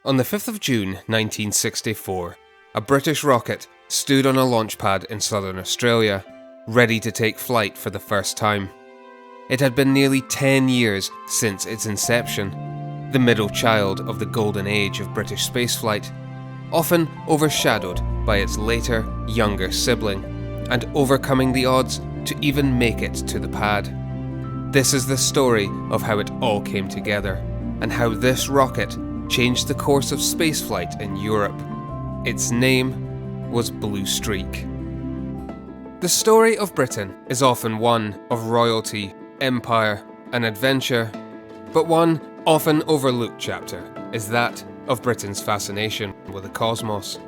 On the 5th of June 1964, a British rocket stood on a launch pad in southern Australia, ready to take flight for the first time. It had been nearly 10 years since its inception, the middle child of the golden age of British spaceflight, often overshadowed by its later, younger sibling, and overcoming the odds to even make it to the pad. This is the story of how it all came together, and how this rocket changed the course of spaceflight in Europe. Its name was Blue Streak. The story of Britain is often one of royalty, empire, and adventure, but one often overlooked chapter is that of Britain's fascination with the cosmos.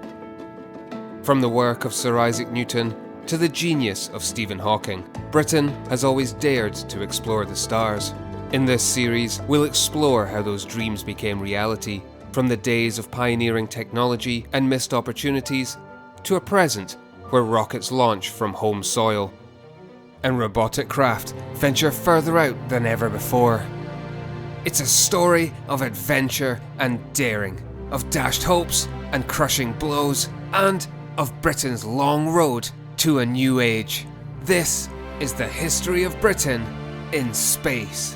From the work of Sir Isaac Newton to the genius of Stephen Hawking, Britain has always dared to explore the stars. In this series, we'll explore how those dreams became reality, from the days of pioneering technology and missed opportunities, to a present where rockets launch from home soil, and robotic craft venture further out than ever before. It's a story of adventure and daring, of dashed hopes and crushing blows, and of Britain's long road to a new age. This is the history of Britain in space.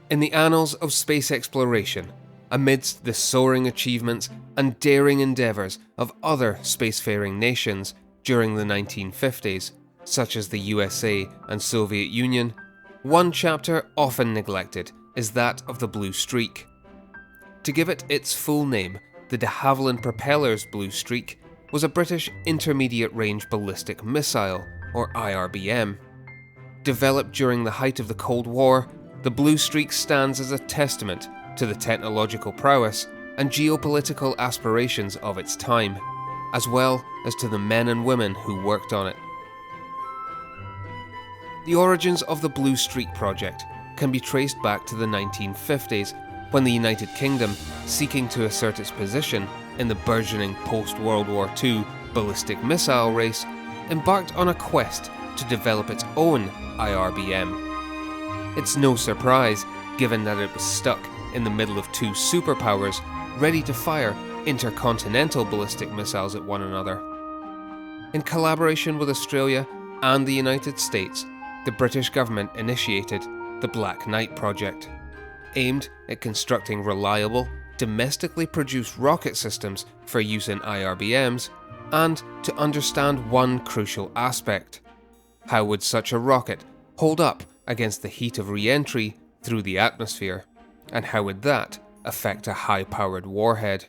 In the annals of space exploration, amidst the soaring achievements and daring endeavours of other spacefaring nations during the 1950s, such as the USA and Soviet Union, one chapter often neglected is that of the Blue Streak. To give it its full name, the de Havilland Propeller's Blue Streak was a British intermediate-range ballistic missile, or IRBM. Developed during the height of the Cold War, the Blue Streak stands as a testament to the technological prowess and geopolitical aspirations of its time, as well as to the men and women who worked on it. The origins of the Blue Streak project can be traced back to the 1950s, when the United Kingdom, seeking to assert its position in the burgeoning post-World War II ballistic missile race, embarked on a quest to develop its own IRBM. It's no surprise, given that it was stuck in the middle of two superpowers ready to fire intercontinental ballistic missiles at one another. In collaboration with Australia and the United States, the British government initiated the Black Knight project, aimed at constructing reliable, domestically produced rocket systems for use in IRBMs, and to understand one crucial aspect: how would such a rocket hold up against the heat of re-entry through the atmosphere, and how would that affect a high-powered warhead?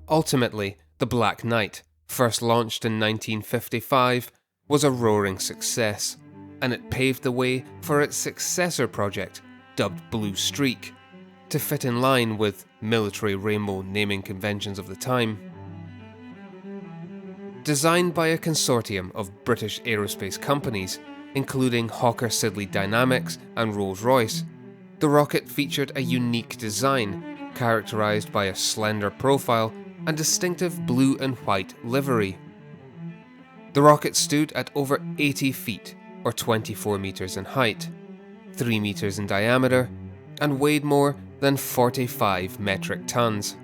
Ultimately, the Black Knight, first launched in 1955, was a roaring success, and it paved the way for its successor project, dubbed Blue Streak, to fit in line with military rainbow naming conventions of the time. Designed by a consortium of British aerospace companies, including Hawker Siddeley Dynamics and Rolls-Royce, the rocket featured a unique design characterised by a slender profile and distinctive blue and white livery. The rocket stood at over 80 feet, or 24 metres in height, 3 metres in diameter, and weighed more than 45 metric tons.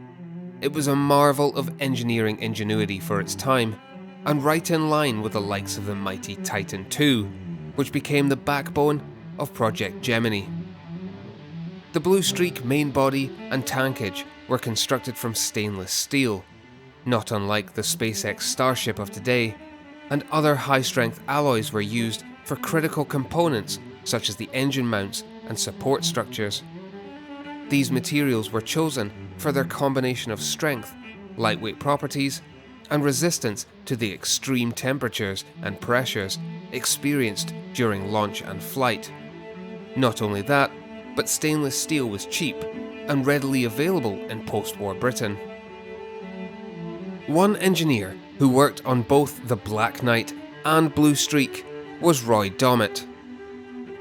It was a marvel of engineering ingenuity for its time, and right in line with the likes of the mighty Titan II, which became the backbone of Project Gemini. The Blue Streak main body and tankage were constructed from stainless steel, not unlike the SpaceX Starship of today, and other high-strength alloys were used for critical components such as the engine mounts and support structures. These materials were chosen for their combination of strength, lightweight properties, and resistance to the extreme temperatures and pressures experienced during launch and flight. Not only that, but stainless steel was cheap and readily available in post-war Britain. One engineer who worked on both the Black Knight and Blue Streak was Roy Dommett.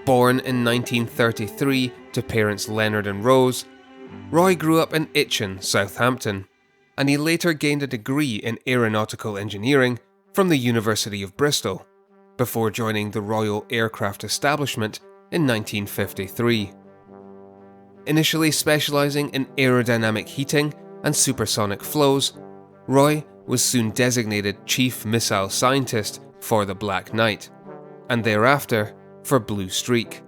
Born in 1933 to parents Leonard and Rose, Roy grew up in Itchen, Southampton, and he later gained a degree in aeronautical engineering from the University of Bristol. before joining the Royal Aircraft Establishment in 1953. Initially specialising in aerodynamic heating and supersonic flows, Roy was soon designated Chief Missile Scientist for the Black Knight, and thereafter for Blue Streak.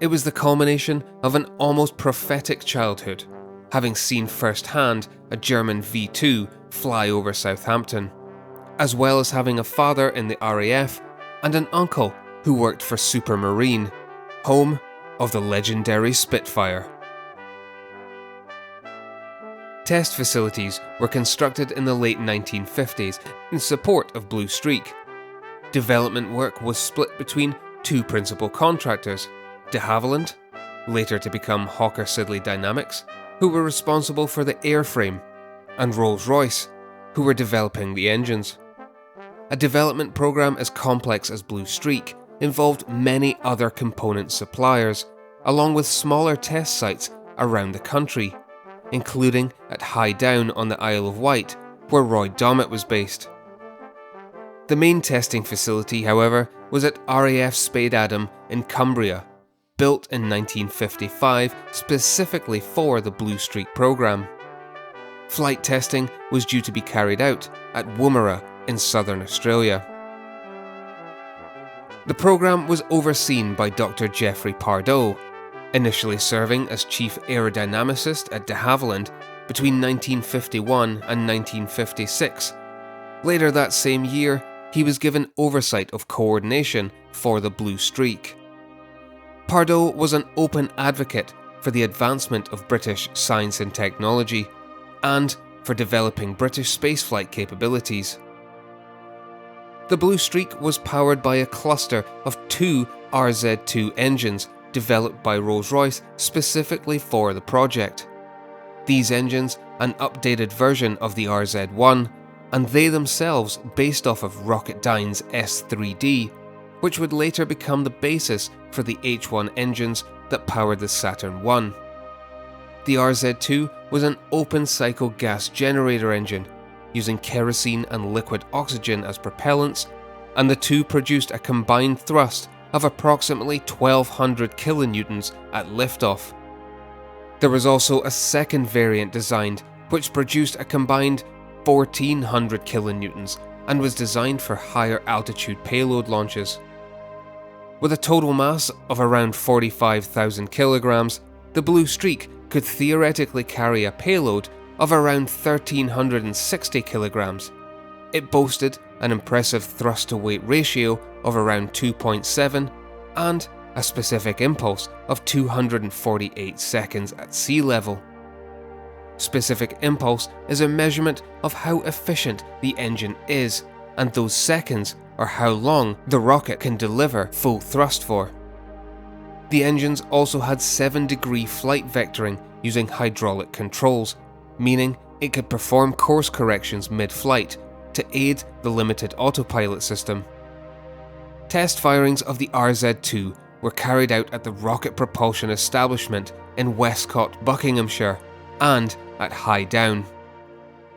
It was the culmination of an almost prophetic childhood, having seen firsthand a German V2 fly over Southampton, as well as having a father in the RAF and an uncle who worked for Supermarine, home of the legendary Spitfire. Test facilities were constructed in the late 1950s in support of Blue Streak. Development work was split between two principal contractors, de Havilland, later to become Hawker Siddeley Dynamics, who were responsible for the airframe, and Rolls-Royce, who were developing the engines. A development program as complex as Blue Streak involved many other component suppliers, along with smaller test sites around the country, including at High Down on the Isle of Wight, where Roy Dommett was based. The main testing facility, however, was at RAF Spadeadam in Cumbria, built in 1955 specifically for the Blue Streak program. Flight testing was due to be carried out at Woomera in southern Australia. The program was overseen by Dr. Geoffrey Pardoe, initially serving as Chief Aerodynamicist at de Havilland between 1951 and 1956. Later that same year, he was given oversight of coordination for the Blue Streak. Pardoe was an open advocate for the advancement of British science and technology, and for developing British spaceflight capabilities. The Blue Streak was powered by a cluster of two RZ-2 engines developed by Rolls-Royce specifically for the project. These engines, an updated version of the RZ-1, and they themselves based off of Rocketdyne's S3D, which would later become the basis for the H1 engines that powered the Saturn I. The RZ-2 was an open-cycle gas generator engine, using kerosene and liquid oxygen as propellants, and the two produced a combined thrust of approximately 1200 kilonewtons at liftoff. There was also a second variant designed, which produced a combined 1400 kilonewtons and was designed for higher altitude payload launches. With a total mass of around 45,000 kilograms, the Blue Streak could theoretically carry a payload of around 1360 kilograms. It boasted an impressive thrust-to-weight ratio of around 2.7 and a specific impulse of 248 seconds at sea level. Specific impulse is a measurement of how efficient the engine is, and those seconds are how long the rocket can deliver full thrust for. The engines also had 7-degree flight vectoring using hydraulic controls, meaning it could perform course corrections mid-flight to aid the limited autopilot system. Test firings of the RZ-2 were carried out at the Rocket Propulsion Establishment in Westcott, Buckinghamshire, and at High Down.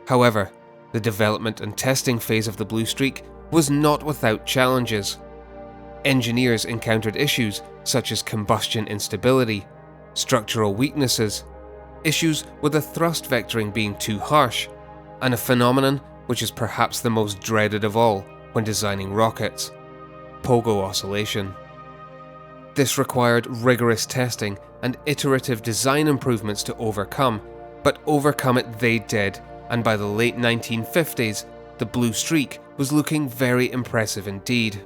However, the development and testing phase of the Blue Streak was not without challenges. Engineers encountered issues such as combustion instability, structural weaknesses, issues with the thrust vectoring being too harsh, and a phenomenon which is perhaps the most dreaded of all when designing rockets: pogo oscillation. This required rigorous testing and iterative design improvements to overcome, but overcome it they did, and by the late 1950s, the Blue Streak was looking very impressive indeed.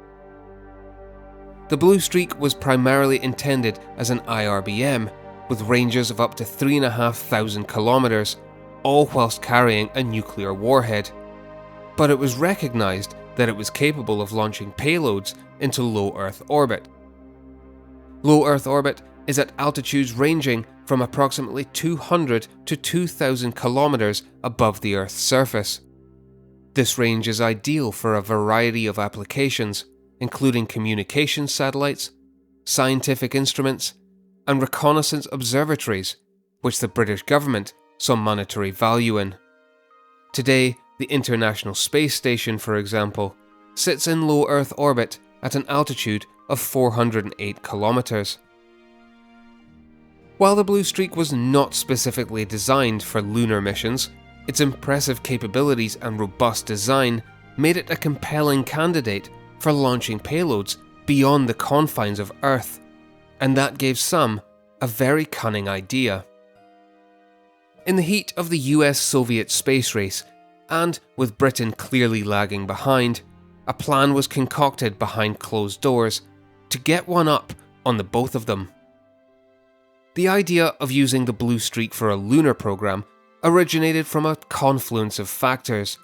The Blue Streak was primarily intended as an IRBM, with ranges of up to 3,500 kilometers, all whilst carrying a nuclear warhead. But it was recognised that it was capable of launching payloads into low Earth orbit. Low Earth orbit is at altitudes ranging from approximately 200 to 2,000 kilometers above the Earth's surface. This range is ideal for a variety of applications, including communication satellites, scientific instruments, and reconnaissance observatories, which the British government saw monetary value in. Today, the International Space Station, for example, sits in low Earth orbit at an altitude of 408 kilometers. While the Blue Streak was not specifically designed for lunar missions, its impressive capabilities and robust design made it a compelling candidate for launching payloads beyond the confines of Earth, and that gave some a very cunning idea. In the heat of the US-Soviet space race, and with Britain clearly lagging behind, a plan was concocted behind closed doors to get one up on the both of them. The idea of using the Blue Streak for a lunar program originated from a confluence of factors,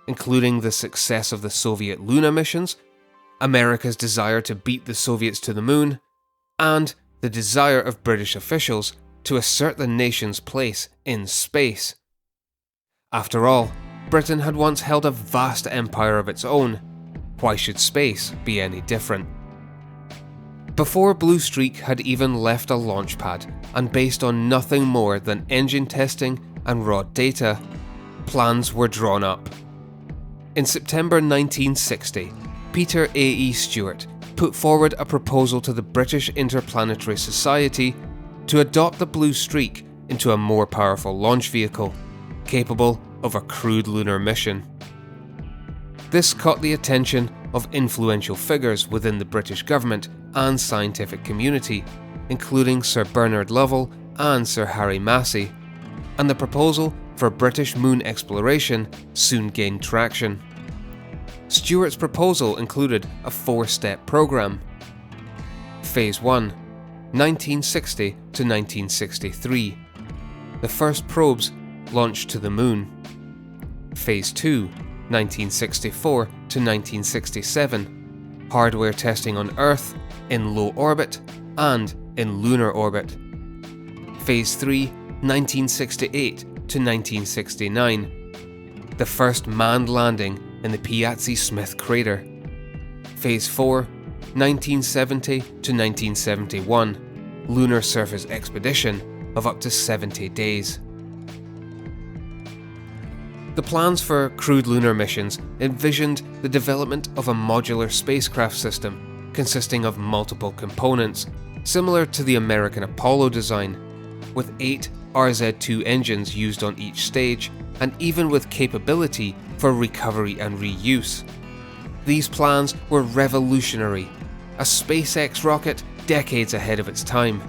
including the success of the Soviet lunar missions, America's desire to beat the Soviets to the moon, and the desire of British officials to assert the nation's place in space. After all, Britain had once held a vast empire of its own. Why should space be any different? Before Blue Streak had even left a launch pad, and based on nothing more than engine testing and raw data, plans were drawn up. In September 1960, Peter A.E. Stewart put forward a proposal to the British Interplanetary Society to adopt the Blue Streak into a more powerful launch vehicle, capable of a crewed lunar mission. This caught the attention of influential figures within the British government and scientific community, including Sir Bernard Lovell and Sir Harry Massey, and the proposal for British moon exploration soon gained traction. Stewart's proposal included a 4-step program. Phase 1, 1960 to 1963. The first probes launched to the moon. Phase 2, 1964 to 1967. Hardware testing on Earth, in low orbit, and in lunar orbit. Phase 3, 1968 to 1969. The first manned landing in the Piazzi-Smyth crater. Phase 4, 1970 to 1971. Lunar surface expedition of up to 70 days. The plans for crewed lunar missions envisioned the development of a modular spacecraft system consisting of multiple components, similar to the American Apollo design, with 8 RZ-2 engines used on each stage, and even with capability for recovery and reuse. These plans were revolutionary, a SpaceX rocket decades ahead of its time.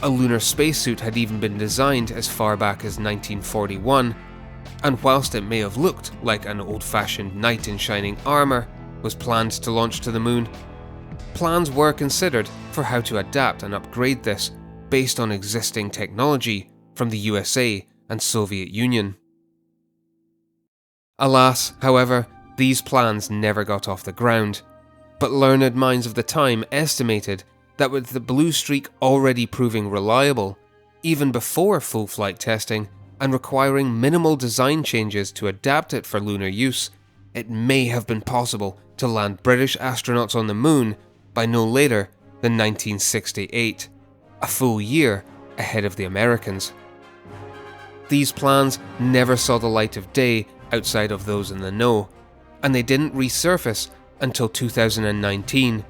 A lunar spacesuit had even been designed as far back as 1941, and whilst it may have looked like an old-fashioned knight in shining armour was planned to launch to the moon, plans were considered for how to adapt and upgrade this based on existing technology from the USA and Soviet Union. Alas, however, these plans never got off the ground, but learned minds of the time estimated that with the Blue Streak already proving reliable, even before full flight testing, and requiring minimal design changes to adapt it for lunar use, it may have been possible to land British astronauts on the moon by no later than 1968, a full year ahead of the Americans. These plans never saw the light of day outside of those in the know, and they didn't resurface until 2019,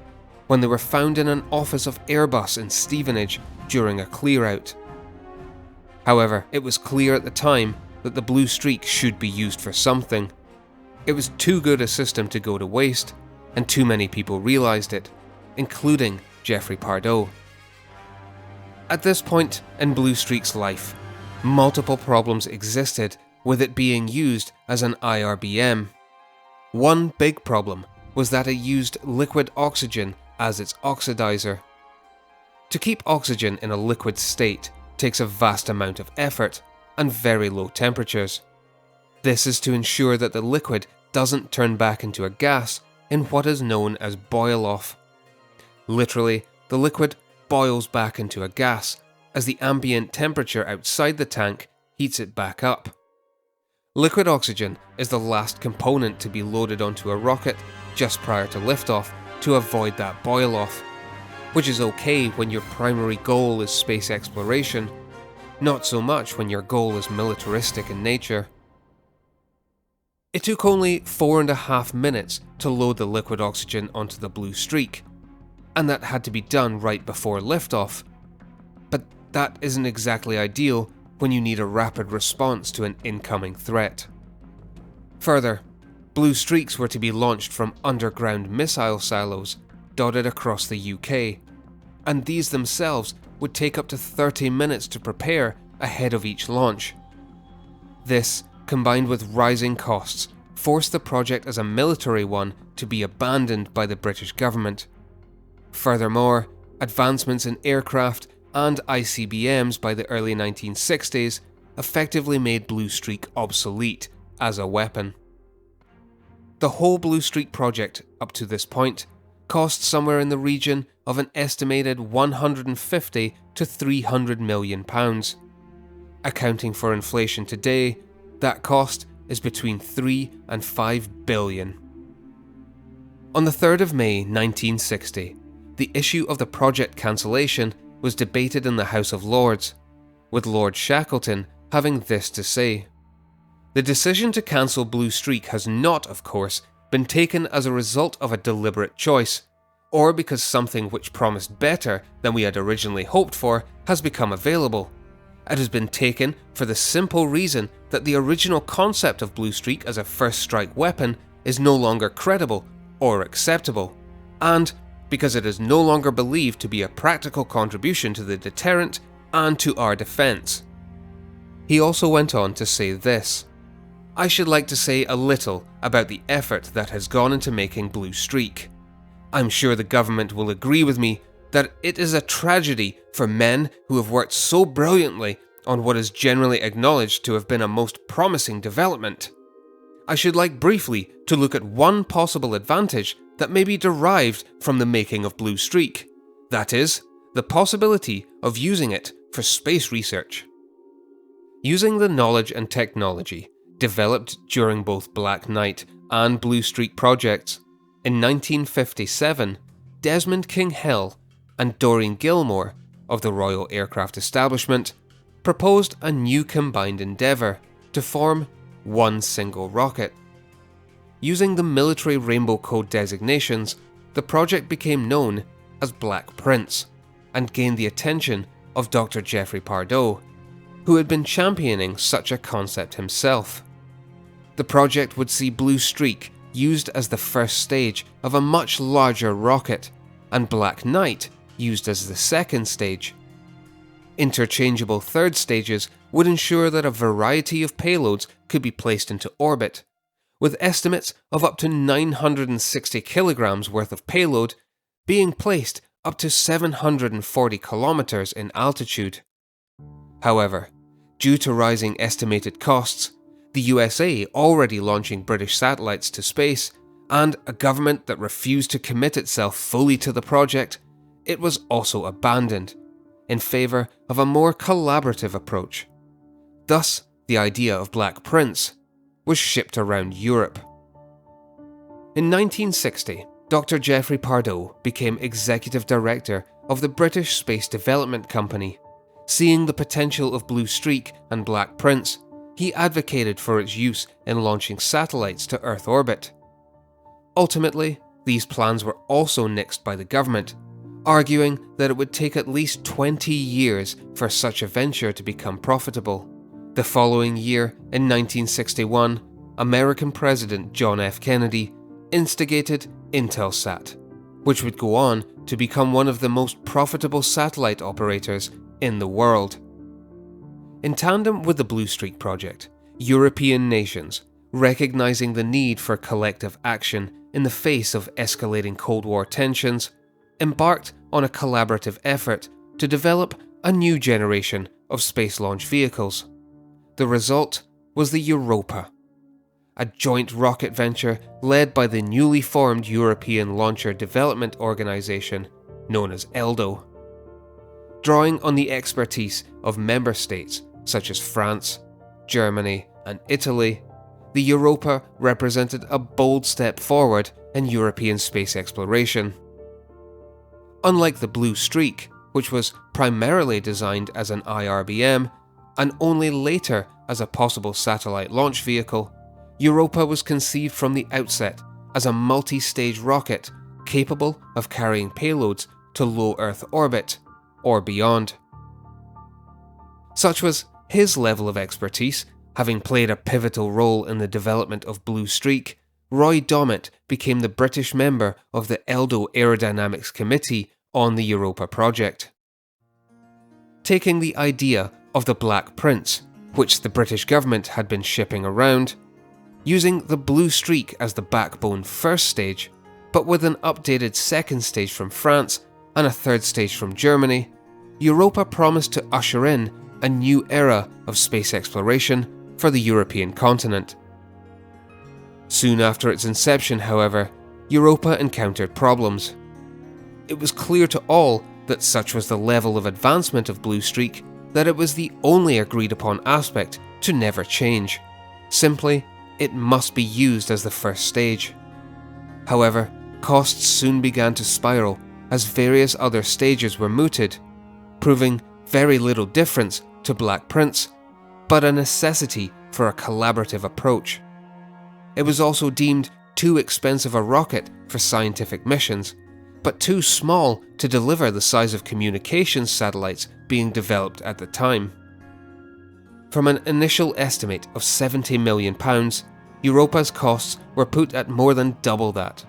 when they were found in an office of Airbus in Stevenage during a clear-out. However, it was clear at the time that the Blue Streak should be used for something. It was too good a system to go to waste, and too many people realised it, including Geoffrey Pardoe. At this point in Blue Streak's life, multiple problems existed with it being used as an IRBM. One big problem was that it used liquid oxygen as its oxidizer. To keep oxygen in a liquid state takes a vast amount of effort and very low temperatures. This is to ensure that the liquid doesn't turn back into a gas in what is known as boil-off. Literally, the liquid boils back into a gas as the ambient temperature outside the tank heats it back up. Liquid oxygen is the last component to be loaded onto a rocket just prior to liftoff to avoid that boil-off, which is okay when your primary goal is space exploration, not so much when your goal is militaristic in nature. It took only 4.5 minutes to load the liquid oxygen onto the blue streak, and that had to be done right before liftoff. But that isn't exactly ideal when you need a rapid response to an incoming threat. Further, blue streaks were to be launched from underground missile silos dotted across the UK, and these themselves would take up to 30 minutes to prepare ahead of each launch. This, combined with rising costs, forced the project as a military one to be abandoned by the British government. Furthermore, advancements in aircraft and ICBMs by the early 1960s effectively made Blue Streak obsolete as a weapon. The whole Blue Streak project, up to this point, cost somewhere in the region of an estimated 150 to 300 million pounds. Accounting for inflation today, that cost is between 3 and 5 billion. On the 3rd of May 1960, the issue of the project cancellation was debated in the House of Lords, with Lord Shackleton having this to say: "The decision to cancel Blue Streak has not, of course, been taken as a result of a deliberate choice, or because something which promised better than we had originally hoped for has become available. It has been taken for the simple reason that the original concept of Blue Streak as a first strike weapon is no longer credible or acceptable, and because it is no longer believed to be a practical contribution to the deterrent and to our defence." He also went on to say this: "I should like to say a little about the effort that has gone into making Blue Streak. I'm sure the government will agree with me that it is a tragedy for men who have worked so brilliantly on what is generally acknowledged to have been a most promising development. I should like briefly to look at one possible advantage that may be derived from the making of Blue Streak, that is, the possibility of using it for space research." Using the knowledge and technology developed during both Black Knight and Blue Streak projects, in 1957, Desmond King Hill and Doreen Gilmore of the Royal Aircraft Establishment proposed a new combined endeavour to form one single rocket. Using the military Rainbow Code designations, the project became known as Black Prince and gained the attention of Dr. Geoffrey Pardoe, who had been championing such a concept himself. The project would see Blue Streak used as the first stage of a much larger rocket, and Black Knight used as the second stage. Interchangeable third stages would ensure that a variety of payloads could be placed into orbit, with estimates of up to 960 kilograms worth of payload being placed up to 740 kilometers in altitude. However, due to rising estimated costs, the USA already launching British satellites to space, and a government that refused to commit itself fully to the project, it was also abandoned, in favour of a more collaborative approach. Thus, the idea of Black Prince was shipped around Europe. In 1960, Dr. Geoffrey Pardoe became Executive Director of the British Space Development Company. Seeing the potential of Blue Streak and Black Prince, he advocated for its use in launching satellites to Earth orbit. Ultimately, these plans were also nixed by the government, arguing that it would take at least 20 years for such a venture to become profitable. The following year, in 1961, American President John F. Kennedy instigated Intelsat, which would go on to become one of the most profitable satellite operators in the world. In tandem with the Blue Streak project, European nations, recognizing the need for collective action in the face of escalating Cold War tensions, embarked on a collaborative effort to develop a new generation of space launch vehicles. The result was the Europa, a joint rocket venture led by the newly formed European Launcher Development Organization, known as ELDO. Drawing on the expertise of member states such as France, Germany, and Italy, the Europa represented a bold step forward in European space exploration. Unlike the Blue Streak, which was primarily designed as an IRBM and only later as a possible satellite launch vehicle, Europa was conceived from the outset as a multi-stage rocket capable of carrying payloads to low Earth orbit or beyond. Such was his level of expertise, having played a pivotal role in the development of Blue Streak. Roy Dommett became the British member of the ELDO Aerodynamics Committee on the Europa project. Taking the idea of the Black Prince, which the British government had been shipping around, using the Blue Streak as the backbone first stage, but with an updated second stage from France and a third stage from Germany, Europa promised to usher in a new era of space exploration for the European continent. Soon after its inception, however, Europa encountered problems. It was clear to all that such was the level of advancement of Blue Streak that it was the only agreed upon aspect to never change. Simply, it must be used as the first stage. However, costs soon began to spiral as various other stages were mooted, proving very little difference to Black Prince, but a necessity for a collaborative approach. It was also deemed too expensive a rocket for scientific missions, but too small to deliver the size of communications satellites being developed at the time. From an initial estimate of £70 million, Europa's costs were put at more than double that.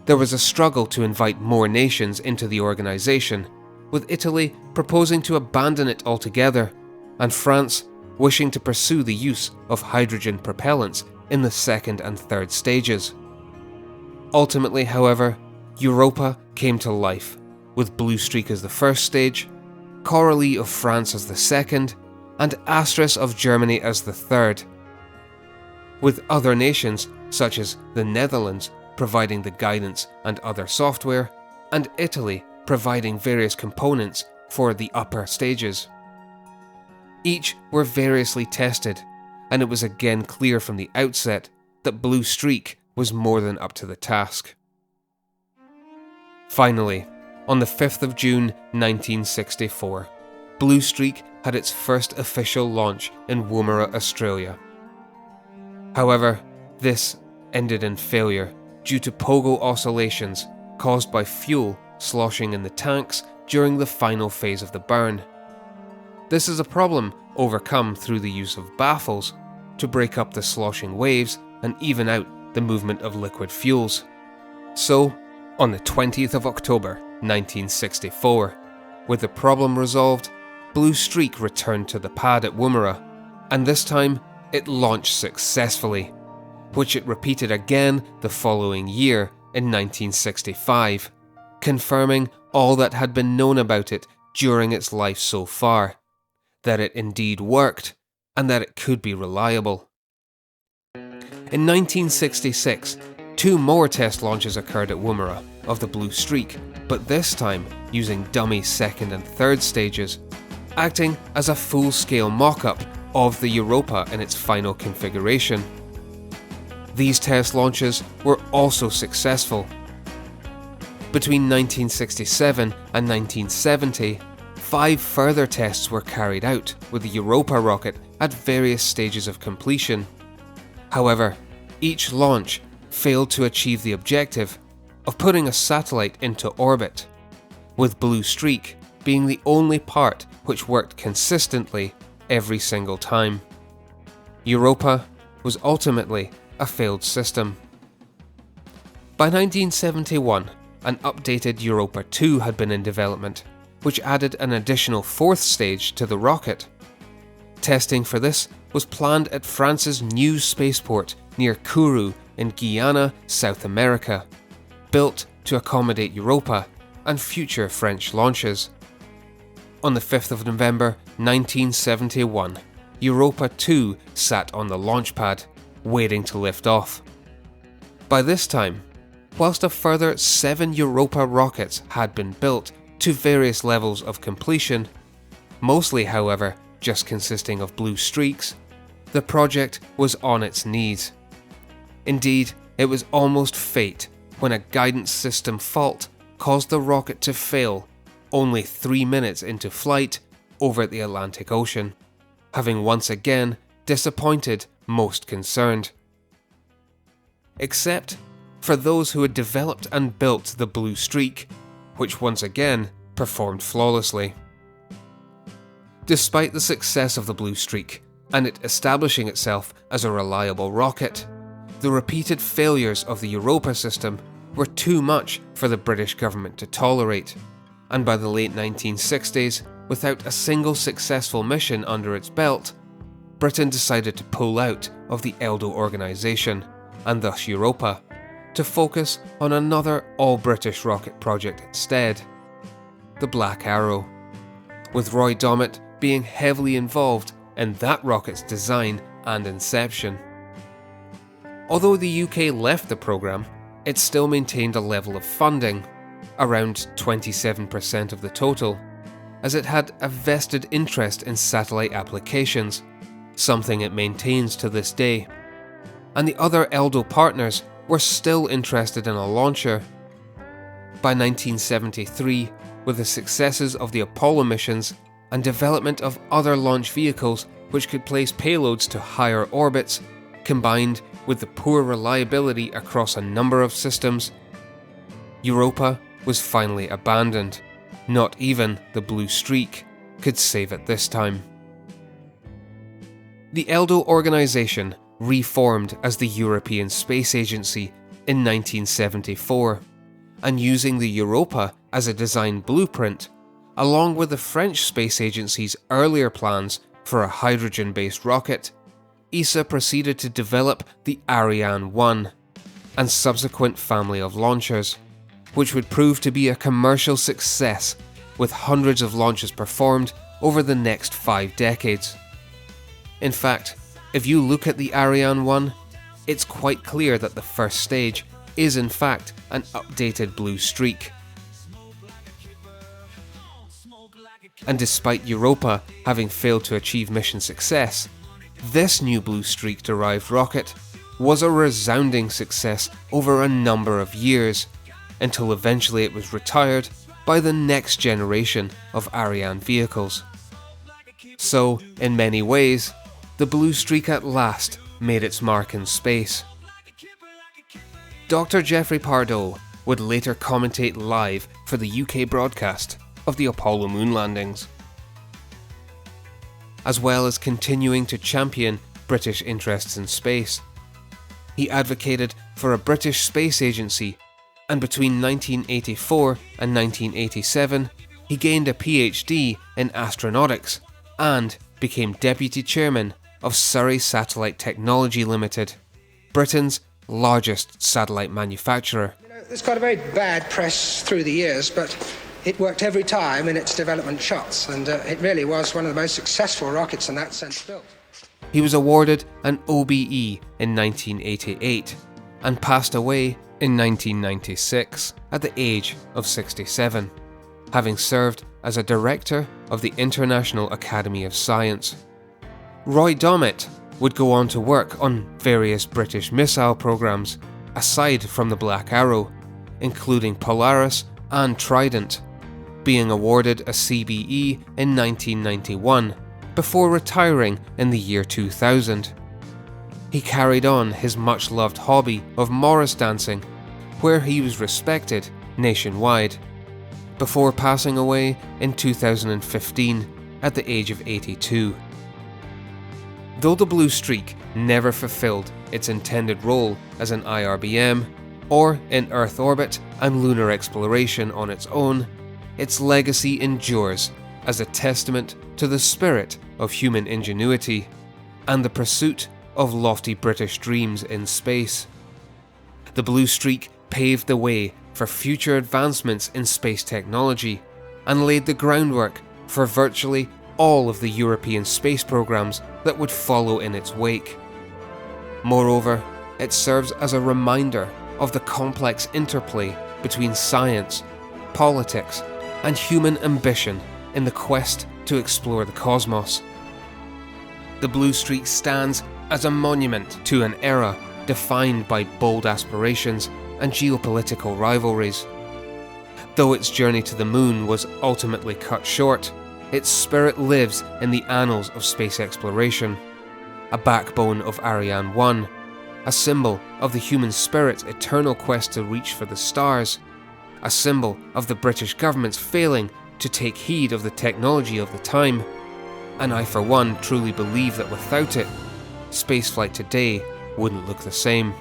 There was a struggle to invite more nations into the organisation, with Italy proposing to abandon it altogether, and France wishing to pursue the use of hydrogen propellants in the second and third stages. Ultimately, however, Europa came to life, with Blue Streak as the first stage, Coralie of France as the second, and Astris of Germany as the third, with other nations such as the Netherlands providing the guidance and other software, and Italy providing various components for the upper stages. Each were variously tested, and it was again clear from the outset that Blue Streak was more than up to the task. Finally, on the 5th of June 1964, Blue Streak had its first official launch in Woomera, Australia. However, this ended in failure due to pogo oscillations caused by fuel sloshing in the tanks during the final phase of the burn. This is a problem overcome through the use of baffles to break up the sloshing waves and even out the movement of liquid fuels. So, on the 20th of October 1964, with the problem resolved, Blue Streak returned to the pad at Woomera, and this time it launched successfully, which it repeated again the following year in 1965, confirming all that had been known about it during its life so far, that it indeed worked and that it could be reliable. In 1966, 2 more test launches occurred at Woomera of the Blue Streak, but this time using dummy second and third stages, acting as a full-scale mock-up of the Europa in its final configuration. These test launches were also successful. Between 1967 and 1970, 5 further tests were carried out with the Europa rocket at various stages of completion. However, each launch failed to achieve the objective of putting a satellite into orbit, with Blue Streak being the only part which worked consistently every single time. Europa was ultimately a failed system. By 1971, an updated Europa 2 had been in development, which added an additional 4th stage to the rocket. Testing for this was planned at France's new spaceport near Kourou in Guyana, South America, built to accommodate Europa and future French launches. On the 5th of November 1971, Europa 2 sat on the launch pad, waiting to lift off. By this time, whilst a further 7 Europa rockets had been built to various levels of completion, mostly however just consisting of Blue Streaks, the project was on its knees. Indeed, it was almost fate when a guidance system fault caused the rocket to fail only 3 minutes into flight over the Atlantic Ocean, having once again disappointed most concerned. except for those who had developed and built the Blue Streak, which once again performed flawlessly. Despite the success of the Blue Streak, and it establishing itself as a reliable rocket, the repeated failures of the Europa system were too much for the British government to tolerate, and by the late 1960s, without a single successful mission under its belt, Britain decided to pull out of the ELDO organisation, and thus Europa, to focus on another all-British rocket project instead, the Black Arrow, with Roy Dommett being heavily involved in that rocket's design and inception. Although the UK left the programme, it still maintained a level of funding, around 27% of the total, as it had a vested interest in satellite applications, something it maintains to this day. And the other ELDO partners were still interested in a launcher. By 1973, with the successes of the Apollo missions and development of other launch vehicles which could place payloads to higher orbits, combined with the poor reliability across a number of systems, Europa was finally abandoned. Not even the Blue Streak could save it this time. The ELDO organisation reformed as the European Space Agency in 1974, and using the Europa as a design blueprint, along with the French Space Agency's earlier plans for a hydrogen-based rocket, ESA proceeded to develop the Ariane 1 and subsequent family of launchers, which would prove to be a commercial success, with hundreds of launches performed over the next 5 decades. In fact, if you look at the Ariane 1, it's quite clear that the first stage is in fact an updated Blue Streak. And despite Europa having failed to achieve mission success, this new Blue Streak-derived rocket was a resounding success over a number of years, until eventually it was retired by the next generation of Ariane vehicles. So, in many ways, the Blue Streak at last made its mark in space. Dr. Geoffrey Pardoe would later commentate live for the UK broadcast of the Apollo moon landings, as well as continuing to champion British interests in space. He advocated for a British space agency, and between 1984 and 1987, he gained a PhD in astronautics and became deputy chairman of Surrey Satellite Technology Limited, Britain's largest satellite manufacturer. It's got a very bad press through the years, but it worked every time in its development shots, and it really was one of the most successful rockets in that sense built. He was awarded an OBE in 1988 and passed away in 1996 at the age of 67, having served as a director of the International Academy of Science. Roy Dommett would go on to work on various British missile programs aside from the Black Arrow, including Polaris and Trident, being awarded a CBE in 1991 before retiring in the year 2000. He carried on his much-loved hobby of Morris dancing, where he was respected nationwide, before passing away in 2015 at the age of 82. Though the Blue Streak never fulfilled its intended role as an IRBM, or in Earth orbit and lunar exploration on its own, its legacy endures as a testament to the spirit of human ingenuity and the pursuit of lofty British dreams in space. The Blue Streak paved the way for future advancements in space technology and laid the groundwork for virtually all of the European space programs that would follow in its wake. Moreover, it serves as a reminder of the complex interplay between science, politics, and human ambition in the quest to explore the cosmos. The Blue Streak stands as a monument to an era defined by bold aspirations and geopolitical rivalries. Though its journey to the moon was ultimately cut short, its spirit lives in the annals of space exploration, a backbone of Ariane 1, a symbol of the human spirit's eternal quest to reach for the stars, a symbol of the British government's failing to take heed of the technology of the time, and I for one truly believe that without it, spaceflight today wouldn't look the same.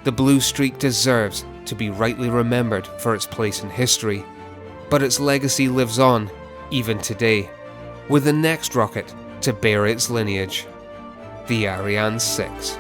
The blue streak deserves to be rightly remembered for its place in history, but its legacy lives on, even today, with the next rocket to bear its lineage, the Ariane 6.